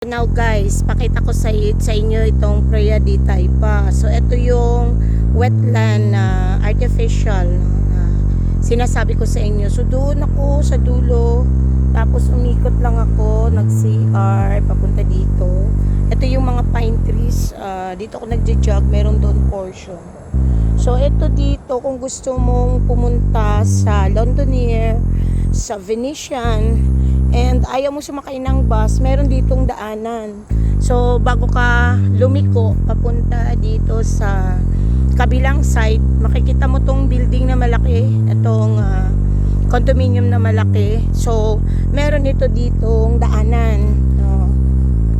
Now guys, pakita ko sa inyo itong Praia di Taipa. So ito yung wetland na artificial na sinasabi ko sa inyo. So doon ako sa dulo, tapos umikot lang ako, nag-CR, papunta dito. Ito yung mga pine trees, dito ako nagja-jog, meron doon portion. So ito dito, kung gusto mong pumunta sa Londonier, sa Venetian, and ayaw mo sumakay ng bus, meron ditong daanan. So bago ka lumiko papunta dito sa kabilang side, makikita mo tong building na malaki, itong condominium na malaki. So meron ito ditong daanan,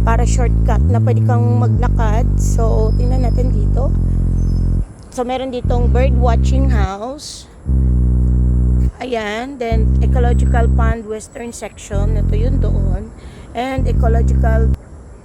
para shortcut na pwede kang maglakad. So tingnan natin dito. So meron ditong bird watching house. Ayan, then ecological pond western section, ito yun doon, and ecological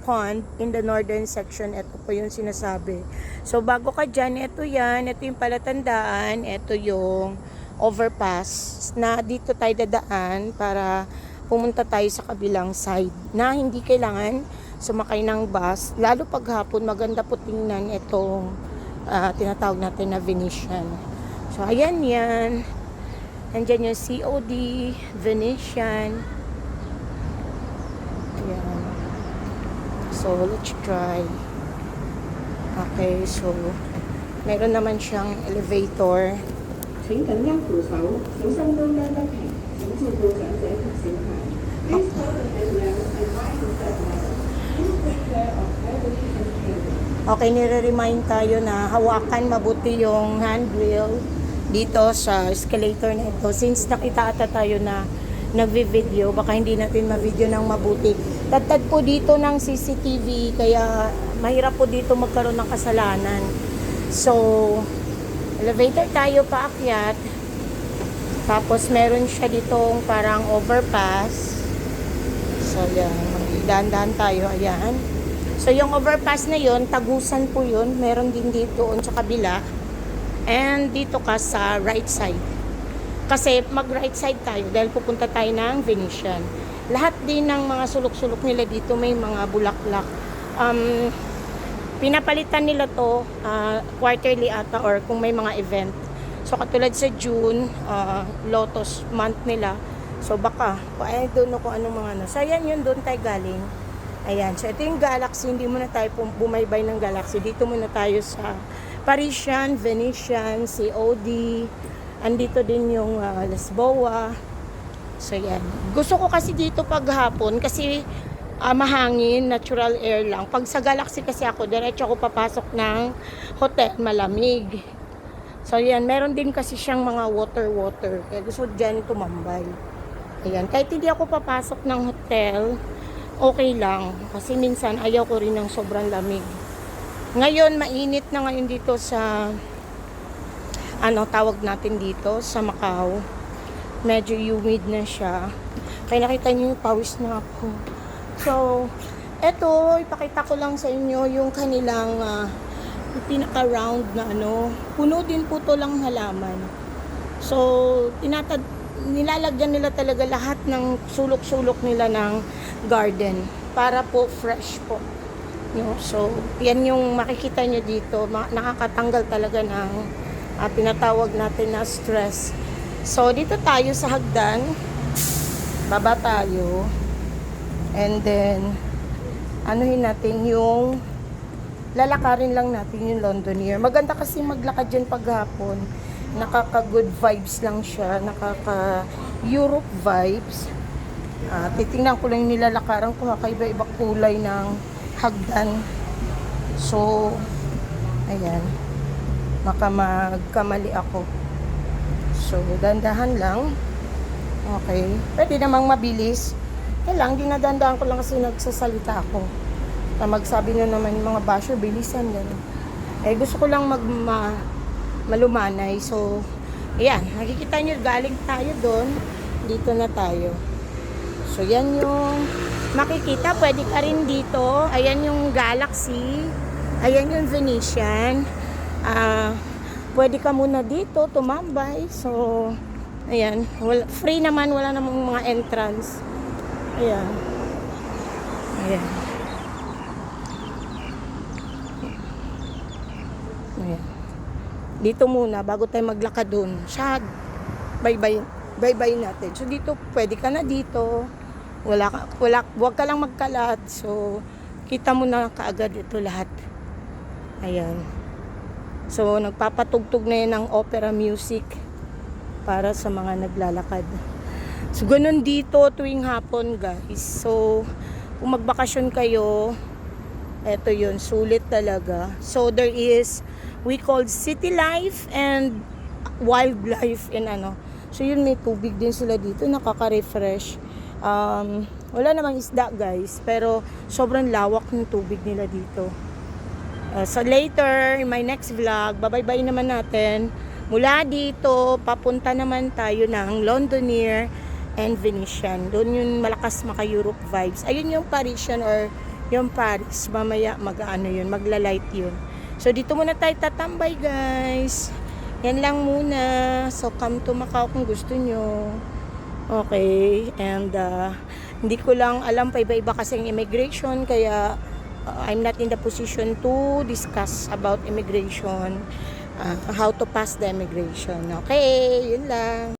pond in the northern section, ito po yung sinasabi. So bago ka dyan, ito yan, ito yung palatandaan, ito yung overpass na dito tayo dadaan para pumunta tayo sa kabilang side, na hindi kailangan sumakay ng bus, lalo pag hapon. Maganda po tingnan itong tinatawag natin na Venetian. So ayan yan. Andyan yung COD, Venetian. Ayan. So, let's try. Okay, so, meron naman siyang elevator. Okay, nire-remind tayo na hawakan mabuti yung handrail dito sa escalator na ito. Since nakita ata tayo na nagvi-video, baka hindi natin ma-video ng mabuti. Tatad po dito ng CCTV, kaya mahirap po dito magkaroon ng kasalanan. So, elevator tayo paakyat. Tapos meron siya ditong parang overpass. So, yan. Dahan-dahan tayo. Ayan. So, yung overpass na yon, tagusan po yun. Meron din dito sa kabila. And dito ka sa right side. Kasi mag right side tayo dahil pupunta tayo ng Venetian. Lahat din ng mga sulok-sulok nila dito may mga bulaklak. Pinapalitan nila to quarterly ata, or kung may mga event. So katulad sa June, Lotus month nila. So baka, I don't know kung anong mga So ayan yun, doon tayo galing. Ayan, so ito yung Galaxy. Hindi muna tayo bumaybay ng Galaxy. Dito muna tayo sa Parisian, Venetian, COD. Andito din yung Lisboa. So yan. Gusto ko kasi dito paghapon kasi mahangin, natural air lang. Pag sa Galaxy kasi ako, diretso ako papasok ng hotel, malamig. So yan, meron din kasi siyang mga water. Kaya gusto dyan tumambay. Ayan, kahit hindi ako papasok ng hotel, okay lang. Kasi minsan ayaw ko rin ng sobrang lamig. Ngayon, mainit na ngayon dito sa tawag natin dito sa Macau. Medyo humid na siya. Kaya nakita niyo yung pawis na ako. So, eto, ipakita ko lang sa inyo yung kanilang pinaka-round na puno din po to lang halaman. So, nilalagyan nila talaga lahat ng sulok-sulok nila ng garden para po fresh po. So, yan yung makikita nyo dito. Nakakatanggal talaga ng tinatawag natin na stress. So, dito tayo sa hagdan. Baba tayo. And then, anuhin natin yung lalakarin lang natin yung Londonier. Maganda kasi maglakad dyan paghapon. Nakaka-good vibes lang siya. Nakaka-Europe vibes. Titingnan ko lang yung nilalakaran ko. Kakaiba-iba kulay ng hagdan. So, ayan. Baka magkamali ako. So, dandahan lang. Okay. Pwede namang mabilis. Kailang, dinadandaan ko lang kasi nagsasalita ako. Magsabi na naman yung mga basher, bilisan gano'n. Gusto ko lang malumanay. So, ayan. Nakikita nyo, galing tayo doon. Dito na tayo. So, yan yung makikita. Pwede ka rin dito. Ayan yung Galaxy. Ayan yung Venetian. Pwede ka muna dito tumambay. So, ayan. Free naman. Wala namang mga entrance. Ayan. Ayan. Dito muna, bago tayo maglakad doon. Siya, bye-bye natin. So dito, pwede ka na dito. Huwag ka lang magkalat. So, kita mo na kaagad ito lahat. Ayan. So, nagpapatugtog na yan ng opera music para sa mga naglalakad. So, ganun dito tuwing hapon, guys. So, kung magbakasyon kayo, eto yun, sulit talaga. So, there is, we call city life and wildlife in ano. So, yun, may tubig din sila dito, nakaka-refresh. Wala namang isda, guys, pero sobrang lawak ng tubig nila dito. So, later, in my next vlog, babay-bye naman natin. Mula dito, papunta naman tayo ng Londonier and Venetian. Doon yung malakas maka-Europe vibes. Ayun yung Parisian or yung Paris. Mamaya mag-ano yun, magla-light yun. So, dito muna tayo tatambay, guys. Yan lang muna. So, come to Macau kung gusto nyo. Okay. And, hindi ko lang alam pa iba-iba kasi yung immigration. Kaya, I'm not in the position to discuss about immigration. How to pass the immigration. Okay. Yun lang.